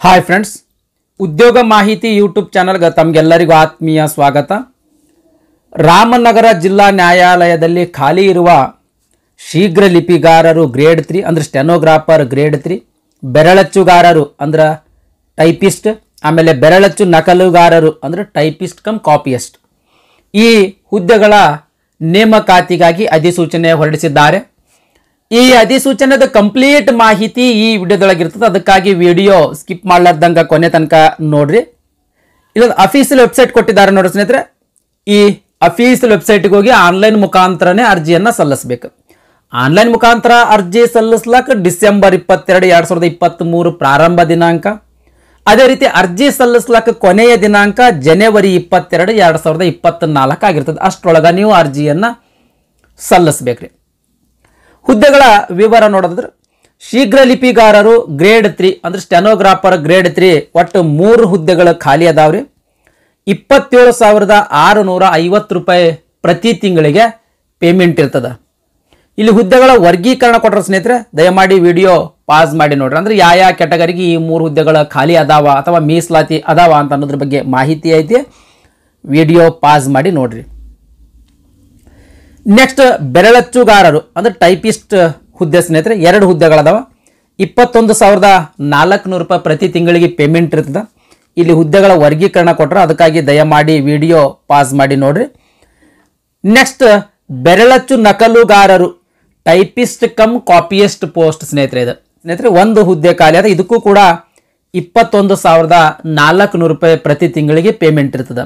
Hi friends, ಉದ್ಯೋಗ ಮಾಹಿತಿ YouTube ಚಾನಲ್ಗೆ ತಮಗೆಲ್ಲರಿಗೂ ಆತ್ಮೀಯ ಸ್ವಾಗತ. ರಾಮನಗರ ಜಿಲ್ಲಾ ನ್ಯಾಯಾಲಯದಲ್ಲಿ ಖಾಲಿ ಇರುವ ಶೀಘ್ರ ಲಿಪಿಗಾರರು ಗ್ರೇಡ್ 3 ಅಂದರೆ ಸ್ಟೆನೋಗ್ರಾಫರ್ ಗ್ರೇಡ್ 3, ಬೆರಳಚ್ಚುಗಾರರು ಅಂದ್ರೆ ಟೈಪಿಸ್ಟ್, ಆಮೇಲೆ ಬೆರಳಚ್ಚು ನಕಲುಗಾರರು ಅಂದರೆ ಟೈಪಿಸ್ಟ್ ಕಮ್ ಕಾಪಿಯಸ್ಟ್, ಈ ಹುದ್ದೆಗಳ ನೇಮಕಾತಿಗಾಗಿ ಅಧಿಸೂಚನೆ ಹೊರಡಿಸಿದ್ದಾರೆ. ಈ ಅಧಿಸೂಚನೆದ ಕಂಪ್ಲೀಟ್ ಮಾಹಿತಿ ಈ ವಿಡಿಯೋದೊಳಗಿರ್ತದೆ. ಅದಕ್ಕಾಗಿ ವಿಡಿಯೋ ಸ್ಕಿಪ್ ಮಾಡ್ಲಾರ್ದಂಗೆ ಕೊನೆ ತನಕ ನೋಡ್ರಿ. ಇಲ್ಲೊಂದು ಅಫೀಷಿಯಲ್ ವೆಬ್ಸೈಟ್ ಕೊಟ್ಟಿದ್ದಾರೆ ನೋಡಿ ಸ್ನೇಹಿತರೆ. ಈ ಅಫೀಷಿಯಲ್ ವೆಬ್ಸೈಟ್ಗೆ ಹೋಗಿ ಆನ್ಲೈನ್ ಮುಖಾಂತರನೇ ಅರ್ಜಿಯನ್ನು ಸಲ್ಲಿಸಬೇಕು. ಆನ್ಲೈನ್ ಮುಖಾಂತರ ಅರ್ಜಿ ಸಲ್ಲಿಸ್ಲಕ್ಕೆ ಡಿಸೆಂಬರ್ 22, 2023 ಪ್ರಾರಂಭ ದಿನಾಂಕ. ಅದೇ ರೀತಿ ಅರ್ಜಿ ಸಲ್ಲಿಸ್ಲಕ್ಕೆ ಕೊನೆಯ ದಿನಾಂಕ ಜನವರಿ 22, 2024 ಆಗಿರ್ತದೆ. ಅಷ್ಟರೊಳಗೆ ನೀವು ಅರ್ಜಿಯನ್ನು ಸಲ್ಲಿಸ್ಬೇಕ್ರಿ. ಹುದ್ದೆಗಳ ವಿವರ ನೋಡಿದ್ರೆ ಶೀಘ್ರ ಲಿಪಿಗಾರರು ಗ್ರೇಡ್ 3 ಅಂದ್ರೆ ಸ್ಟೆನೋಗ್ರಾಫರ್ ಗ್ರೇಡ್ 3 ಒಟ್ಟು 3 ಹುದ್ದೆಗಳು ಖಾಲಿ ಅದಾವ್ರಿ. 27,650 ರೂಪಾಯಿ ಪ್ರತಿ ತಿಂಗಳಿಗೆ ಪೇಮೆಂಟ್ ಇರ್ತದೆ. ಇಲ್ಲಿ ಹುದ್ದೆಗಳ ವರ್ಗೀಕರಣ ಕೊಟ್ಟರೆ ಸ್ನೇಹಿತರೆ ದಯಮಾಡಿ ವಿಡಿಯೋ ಪಾಸ್ ಮಾಡಿ ನೋಡ್ರಿ. ಅಂದ್ರೆ ಯಾವ ಕ್ಯಾಟಗರಿಗೆ ಈ 3 ಹುದ್ದೆಗಳ ಖಾಲಿ ಅದಾವ ಅಥವಾ ಮೀಸಲಾತಿ ಅದಾವ ಅಂತ ಅನ್ನೋದ್ರ ಬಗ್ಗೆ ಮಾಹಿತಿ ಐತಿ. ವಿಡಿಯೋ ಪಾಸ್ ಮಾಡಿ ನೋಡ್ರಿ. ನೆಕ್ಸ್ಟ್ ಬೆರಳಚ್ಚುಗಾರರು ಅಂದ್ರೆ ಟೈಪಿಸ್ಟ್ ಹುದ್ದೆ ಸ್ನೇಹಿತರೆ 2 ಹುದ್ದೆಗಳದಾವ. 21,400 ರೂಪಾಯಿ ಪ್ರತಿ ತಿಂಗಳಿಗೆ ಪೇಮೆಂಟ್ ಇರ್ತದೆ. ಇಲ್ಲಿ ಹುದ್ದೆಗಳ ವರ್ಗೀಕರಣ ಕೊಟ್ಟರೆ ಅದಕ್ಕಾಗಿ ದಯಮಾಡಿ ವಿಡಿಯೋ ಪಾಸ್ ಮಾಡಿ ನೋಡ್ರಿ. ನೆಕ್ಸ್ಟ್ ಬೆರಳಚ್ಚು ನಕಲುಗಾರರು ಟೈಪಿಸ್ಟ್ ಕಮ್ ಕಾಪಿಯಸ್ಟ್ ಪೋಸ್ಟ್ ಸ್ನೇಹಿತರೆ ಇದು ಸ್ನೇಹಿತರೆ 1 ಹುದ್ದೆ ಖಾಲಿ ಅದ. ಇದಕ್ಕೂ ಕೂಡ 21,400 ರೂಪಾಯಿ ಪ್ರತಿ ತಿಂಗಳಿಗೆ ಪೇಮೆಂಟ್ ಇರ್ತದೆ.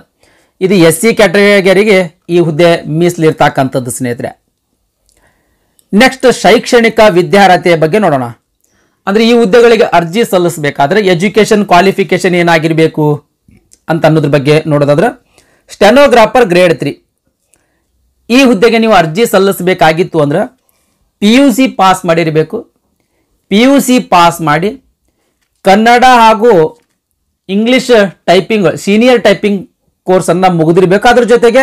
ಇದು SC ಕ್ಯಾಟಗರಿಗೆ ಈ ಹುದ್ದೆ ಮೀಸಲಿರ್ತಕ್ಕಂಥದ್ದು ಸ್ನೇಹಿತರೆ. ನೆಕ್ಸ್ಟ್ ಶೈಕ್ಷಣಿಕ ವಿದ್ಯಾರ್ಹತೆಯ ಬಗ್ಗೆ ನೋಡೋಣ. ಅಂದ್ರೆ ಈ ಹುದ್ದೆಗಳಿಗೆ ಅರ್ಜಿ ಸಲ್ಲಿಸಬೇಕಾದ್ರೆ ಎಜುಕೇಶನ್ ಕ್ವಾಲಿಫಿಕೇಶನ್ ಏನಾಗಿರಬೇಕು ಅಂತ ಅನ್ನೋದ್ರ ಬಗ್ಗೆ ನೋಡೋದಾದ್ರೆ ಸ್ಟೆನೋಗ್ರಾಫರ್ ಗ್ರೇಡ್ 3 ಈ ಹುದ್ದೆಗೆ ನೀವು ಅರ್ಜಿ ಸಲ್ಲಿಸಬೇಕಾಗಿತ್ತು ಅಂದ್ರೆ PUC ಪಾಸ್ ಮಾಡಿರಬೇಕು. PUC ಪಾಸ್ ಮಾಡಿ ಕನ್ನಡ ಹಾಗೂ ಇಂಗ್ಲಿಷ್ ಟೈಪಿಂಗ್ ಸೀನಿಯರ್ ಟೈಪಿಂಗ್ ಕೋರ್ಸನ್ನು ಮುಗಿದಿರಬೇಕು. ಅದ್ರ ಜೊತೆಗೆ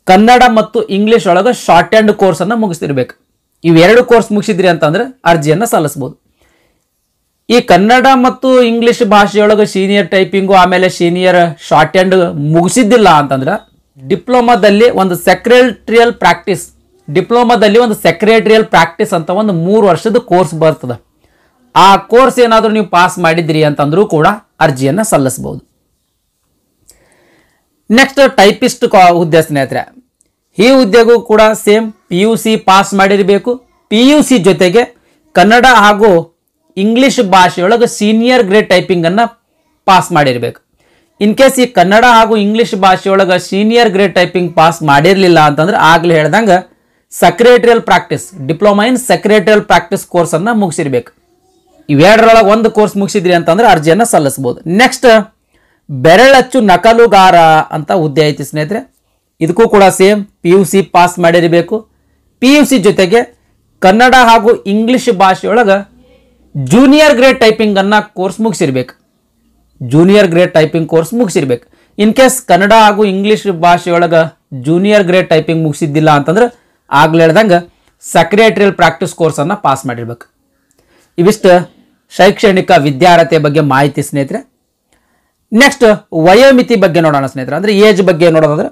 ಕನ್ನಡ ಮತ್ತು ಇಂಗ್ಲಿಷ್ ಒಳಗೆ ಶಾರ್ಟ್ ಹ್ಯಾಂಡ್ ಕೋರ್ಸನ್ನು ಮುಗಿಸಿರ್ಬೇಕು. ಇವೆರಡು ಕೋರ್ಸ್ ಮುಗಿಸಿದ್ರಿ ಅಂತಂದ್ರೆ ಅರ್ಜಿಯನ್ನು ಸಲ್ಲಿಸ್ಬೋದು. ಈ ಕನ್ನಡ ಮತ್ತು ಇಂಗ್ಲಿಷ್ ಭಾಷೆಯೊಳಗೆ ಸೀನಿಯರ್ ಟೈಪಿಂಗು ಆಮೇಲೆ ಸೀನಿಯರ್ ಶಾರ್ಟ್ ಹ್ಯಾಂಡ್ ಮುಗಿಸಿದ್ದಿಲ್ಲ ಅಂತಂದ್ರೆ ಡಿಪ್ಲೊಮಾದಲ್ಲಿ ಒಂದು ಸೆಕ್ರೆಟರಿಯಲ್ ಪ್ರಾಕ್ಟೀಸ್ ಅಂತ ಒಂದು 3 ವರ್ಷದ ಕೋರ್ಸ್ ಬರ್ತದೆ. ಆ ಕೋರ್ಸ್ ಏನಾದರೂ ನೀವು ಪಾಸ್ ಮಾಡಿದ್ರಿ ಅಂತಂದ್ರೂ ಕೂಡ ಅರ್ಜಿಯನ್ನು ಸಲ್ಲಿಸಬಹುದು. ನೆಕ್ಸ್ಟ್ ಟೈಪಿಸ್ಟ್ ಹುದ್ದೆ ಸ್ನೇಹಿತರೆ ಈ ಹುದ್ದೆಗೂ ಕೂಡ ಸೇಮ್ PUC ಪಾಸ್ ಮಾಡಿರಬೇಕು. PUC ಜೊತೆಗೆ ಕನ್ನಡ ಹಾಗೂ ಇಂಗ್ಲಿಷ್ ಭಾಷೆಯೊಳಗೆ ಸೀನಿಯರ್ ಗ್ರೇಡ್ ಟೈಪಿಂಗ್ ಅನ್ನ ಪಾಸ್ ಮಾಡಿರಬೇಕು. ಇನ್ ಕೇಸ್ ಈ ಕನ್ನಡ ಹಾಗೂ ಇಂಗ್ಲಿಷ್ ಭಾಷೆಯೊಳಗೆ ಸೀನಿಯರ್ ಗ್ರೇಡ್ ಟೈಪಿಂಗ್ ಪಾಸ್ ಮಾಡಿರಲಿಲ್ಲ ಅಂತಂದ್ರೆ ಆಗ್ಲೇ ಹೇಳ್ದಂಗೆ diploma in secretarial practice course ಅನ್ನ ಮುಗಿಸಿರ್ಬೇಕು. ಇವೆರಡರೊಳಗೆ ಒಂದು ಕೋರ್ಸ್ ಮುಗಿಸಿದ್ರಿ ಅಂತಂದ್ರೆ ಅರ್ಜಿಯನ್ನು ಸಲ್ಲಿಸಬಹುದು. ನೆಕ್ಸ್ಟ್ ಬೆರಳಚ್ಚು ನಕಲುಗಾರ ಅಂತ ಹುದ್ದೆ ಐತಿ ಸ್ನೇಹಿತರೆ. ಇದಕ್ಕೂ ಕೂಡ ಸೇಮ್ PUC ಪಾಸ್ ಮಾಡಿರಬೇಕು. PUC ಜೊತೆಗೆ ಕನ್ನಡ ಹಾಗೂ ಇಂಗ್ಲಿಷ್ ಭಾಷೆಯೊಳಗೆ ಜೂನಿಯರ್ ಗ್ರೇಡ್ ಟೈಪಿಂಗ್ ಅನ್ನ ಕೋರ್ಸ್ ಮುಗಿಸಿರ್ಬೇಕು. ಇನ್ ಕೇಸ್ ಕನ್ನಡ ಹಾಗೂ ಇಂಗ್ಲಿಷ್ ಭಾಷೆಯೊಳಗೆ ಜೂನಿಯರ್ ಗ್ರೇಡ್ ಟೈಪಿಂಗ್ ಮುಗಿಸಿದ್ದಿಲ್ಲ ಅಂತಂದ್ರೆ ಆಗ್ಲೇ ಹೇಳ್ದಂಗೆ ಸೆಕ್ರೆಟರಿಯಲ್ ಪ್ರಾಕ್ಟೀಸ್ ಕೋರ್ಸ್ ಅನ್ನ ಪಾಸ್ ಮಾಡಿರ್ಬೇಕು. ಇವಿಷ್ಟು ಶೈಕ್ಷಣಿಕ ವಿದ್ಯಾರ್ಹತೆ ಬಗ್ಗೆ ಮಾಹಿತಿ ಸ್ನೇಹಿತರೆ. ನೆಕ್ಸ್ಟ್ ವಯೋಮಿತಿ ಬಗ್ಗೆ ನೋಡೋಣ ಸ್ನೇಹಿತರೆ. ಅಂದ್ರೆ ಏಜ್ ಬಗ್ಗೆ ನೋಡೋದಾದ್ರೆ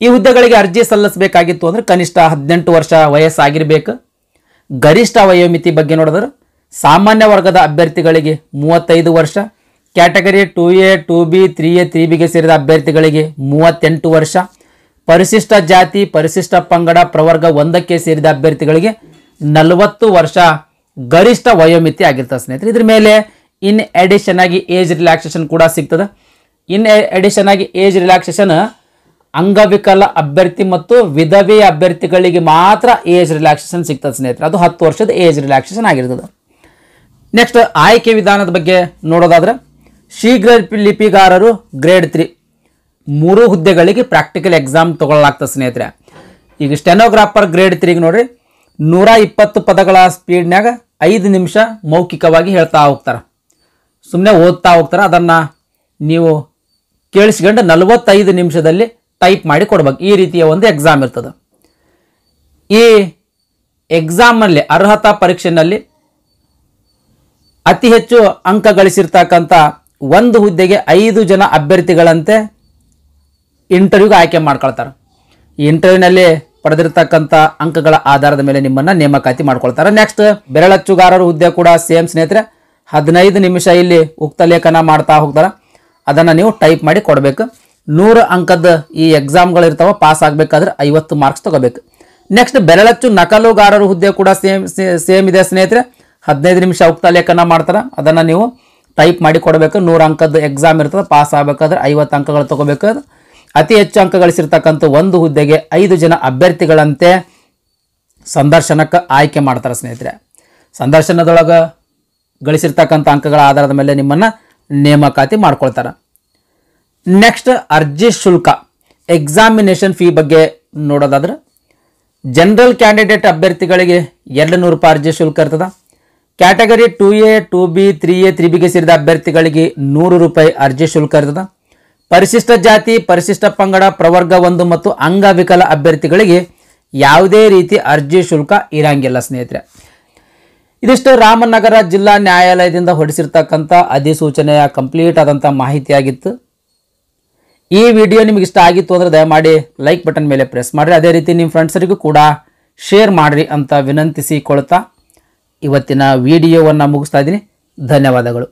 ಈ ಹುದ್ದೆಗಳಿಗೆ ಅರ್ಜಿ ಸಲ್ಲಿಸಬೇಕಾಗಿತ್ತು ಅಂದ್ರೆ ಕನಿಷ್ಠ 18 ವರ್ಷ ವಯಸ್ಸಾಗಿರ್ಬೇಕು. ಗರಿಷ್ಠ ವಯೋಮಿತಿ ಬಗ್ಗೆ ನೋಡಿದ್ರೆ ಸಾಮಾನ್ಯ ವರ್ಗದ ಅಭ್ಯರ್ಥಿಗಳಿಗೆ 35 ವರ್ಷ, ಕ್ಯಾಟಗರಿ 2A 2B 3A 3Bಗೆ ಸೇರಿದ ಅಭ್ಯರ್ಥಿಗಳಿಗೆ 38 ವರ್ಷ, ಪರಿಶಿಷ್ಟ ಜಾತಿ ಪರಿಶಿಷ್ಟ ಪಂಗಡ ಪ್ರವರ್ಗ 1ಕ್ಕೆ ಸೇರಿದ ಅಭ್ಯರ್ಥಿಗಳಿಗೆ 40 ವರ್ಷ ಗರಿಷ್ಠ ವಯೋಮಿತಿ ಆಗಿರ್ತದೆ ಸ್ನೇಹಿತರೆ. ಇದ್ರ ಮೇಲೆ ಇನ್ ಅಡಿಷನ್ ಆಗಿ ಏಜ್ ರಿಲ್ಯಾಕ್ಸೇಷನ್ ಕೂಡ ಸಿಗ್ತದೆ. ಏಜ್ ರಿಲ್ಯಾಕ್ಸೇಷನ್ ಅಂಗವಿಕಲ ಅಭ್ಯರ್ಥಿ ಮತ್ತು ವಿಧವೆ ಅಭ್ಯರ್ಥಿಗಳಿಗೆ ಮಾತ್ರ ಏಜ್ ರಿಲ್ಯಾಕ್ಸೇಷನ್ ಸಿಗ್ತದೆ ಸ್ನೇಹಿತರೆ. ಅದು 10 ವರ್ಷದ ಏಜ್ ರಿಲ್ಯಾಕ್ಸೇಷನ್ ಆಗಿರ್ತದೆ. ನೆಕ್ಸ್ಟ್ ಆಯ್ಕೆ ವಿಧಾನದ ಬಗ್ಗೆ ನೋಡೋದಾದ್ರೆ ಶೀಘ್ರ ಲಿಪಿಗಾರರು ಗ್ರೇಡ್ 3 3 ಹುದ್ದೆಗಳಿಗೆ ಪ್ರಾಕ್ಟಿಕಲ್ ಎಕ್ಸಾಮ್ ತಗೊಳ್ಳಲಾಗ್ತದೆ ಸ್ನೇಹಿತರೆ. ಈಗ ಸ್ಟೆನೋಗ್ರಾಫರ್ ಗ್ರೇಡ್ 3 ನೋಡ್ರಿ 120 ಪದಗಳ ಸ್ಪೀಡ್ನಾಗ 5 ನಿಮಿಷ ಮೌಖಿಕವಾಗಿ ಹೇಳ್ತಾ ಹೋಗ್ತಾರೆ, ಸುಮ್ಮನೆ ಓದ್ತಾ ಹೋಗ್ತಾರೆ. ಅದನ್ನು ನೀವು ಕೇಳಿಸ್ಕೊಂಡು 45 ನಿಮಿಷದಲ್ಲಿ ಟೈಪ್ ಮಾಡಿ ಕೊಡ್ಬೇಕು. ಈ ರೀತಿಯ ಒಂದು ಎಕ್ಸಾಮ್ ಇರ್ತದೆ. ಈ ಎಕ್ಸಾಮಲ್ಲಿ ಅರ್ಹತಾ ಪರೀಕ್ಷೆಯಲ್ಲಿ ಅತಿ ಹೆಚ್ಚು ಅಂಕ ಗಳಿಸಿರ್ತಕ್ಕಂಥ ಒಂದು ಹುದ್ದೆಗೆ 5 ಜನ ಅಭ್ಯರ್ಥಿಗಳಂತೆ ಇಂಟರ್ವ್ಯೂಗೆ ಆಯ್ಕೆ ಮಾಡ್ಕೊಳ್ತಾರೆ. ಈ ಇಂಟರ್ವ್ಯೂನಲ್ಲಿ ಪಡೆದಿರ್ತಕ್ಕಂಥ ಅಂಕಗಳ ಆಧಾರದ ಮೇಲೆ ನಿಮ್ಮನ್ನು ನೇಮಕಾತಿ ಮಾಡ್ಕೊಳ್ತಾರೆ. ನೆಕ್ಸ್ಟ್ ಬೆರಳಚ್ಚುಗಾರರ ಹುದ್ದೆ ಕೂಡ ಸೇಮ್ ಸ್ನೇಹಿತರೆ, 15 ನಿಮಿಷ ಇಲ್ಲಿ ಉಕ್ತ ಲೇಖನ ಮಾಡ್ತಾ ಹೋಗ್ತಾರೆ. ಅದನ್ನು ನೀವು ಟೈಪ್ ಮಾಡಿ ಕೊಡಬೇಕು. 100 ಅಂಕದ ಈ ಎಕ್ಸಾಮ್ಗಳು ಇರ್ತಾವೆ, ಪಾಸ್ ಆಗಬೇಕಾದ್ರೆ 50 ಮಾರ್ಕ್ಸ್ ತಗೋಬೇಕು. ನೆಕ್ಸ್ಟ್ ಬೆರಳಚ್ಚು ನಕಲುಗಾರರ ಹುದ್ದೆ ಕೂಡ ಸೇಮ್ ಇದೆ ಸ್ನೇಹಿತರೆ, 15 ನಿಮಿಷ ಉಕ್ತ ಲೇಖನ ಮಾಡ್ತಾರೆ. ಅದನ್ನು ನೀವು ಟೈಪ್ ಮಾಡಿ ಕೊಡಬೇಕು. 100 ಅಂಕದ ಎಕ್ಸಾಮ್ ಇರ್ತದೆ, ಪಾಸ್ ಆಗಬೇಕಾದ್ರೆ 50 ಅಂಕಗಳು ತಗೋಬೇಕು. ಅತಿ ಹೆಚ್ಚು ಅಂಕ ಗಳಿಸಿರ್ತಕ್ಕಂಥ ಒಂದು ಹುದ್ದೆಗೆ 5 ಜನ ಅಭ್ಯರ್ಥಿಗಳಂತೆ ಸಂದರ್ಶನಕ್ಕೆ ಆಯ್ಕೆ ಮಾಡ್ತಾರೆ ಸ್ನೇಹಿತರೆ. ಸಂದರ್ಶನದೊಳಗೆ ಗಳಿಸಿರ್ತಕ್ಕಂಥ ಅಂಕಗಳ ಆಧಾರದ ಮೇಲೆ ನಿಮ್ಮನ್ನು ನೇಮಕಾತಿ ಮಾಡ್ಕೊಳ್ತಾರೆ. ನೆಕ್ಸ್ಟ್ ಅರ್ಜಿ ಶುಲ್ಕ, ಎಕ್ಸಾಮಿನೇಷನ್ ಫೀ ಬಗ್ಗೆ ನೋಡೋದಾದ್ರೆ ಜನರಲ್ ಕ್ಯಾಂಡಿಡೇಟ್ ಅಭ್ಯರ್ಥಿಗಳಿಗೆ 200 ರೂಪಾಯಿ ಅರ್ಜಿ ಶುಲ್ಕ ಇರ್ತದೆ. ಕ್ಯಾಟಗರಿ 2A 2B 3A 3Bಗೆ ಸೇರಿದ ಅಭ್ಯರ್ಥಿಗಳಿಗೆ 100 ರೂಪಾಯಿ ಅರ್ಜಿ ಶುಲ್ಕ ಇರ್ತದೆ. ಪರಿಶಿಷ್ಟ ಜಾತಿ, ಪರಿಶಿಷ್ಟ ಪಂಗಡ, ಪ್ರವರ್ಗ 1 ಮತ್ತು ಅಂಗವಿಕಲ ಅಭ್ಯರ್ಥಿಗಳಿಗೆ ಯಾವುದೇ ರೀತಿ ಅರ್ಜಿ ಶುಲ್ಕ ಇರಂಗಿಲ್ಲ ಸ್ನೇಹಿತರೆ. ಇದಿಷ್ಟು ರಾಮನಗರ ಜಿಲ್ಲಾ ನ್ಯಾಯಾಲಯದಿಂದ ಹೊರಡಿಸಿರ್ತಕ್ಕಂಥ ಅಧಿಸೂಚನೆಯ ಕಂಪ್ಲೀಟ್ ಆದಂಥ ಮಾಹಿತಿಯಾಗಿತ್ತು. ಈ ವಿಡಿಯೋ ನಿಮಗೆ ಇಷ್ಟ ಆಗಿತ್ತು ಅಂದರೆ ದಯಮಾಡಿ ಲೈಕ್ ಬಟನ್ ಮೇಲೆ ಪ್ರೆಸ್ ಮಾಡಿರಿ. ಅದೇ ರೀತಿ ನಿಮ್ಮ ಫ್ರೆಂಡ್ಸರಿಗೂ ಕೂಡ ಶೇರ್ ಮಾಡಿರಿ ಅಂತ ವಿನಂತಿಸಿಕೊಳ್ತಾ ಇವತ್ತಿನ ವಿಡಿಯೋವನ್ನು ಮುಗಿಸ್ತಾ ಇದ್ದೀನಿ. ಧನ್ಯವಾದಗಳು.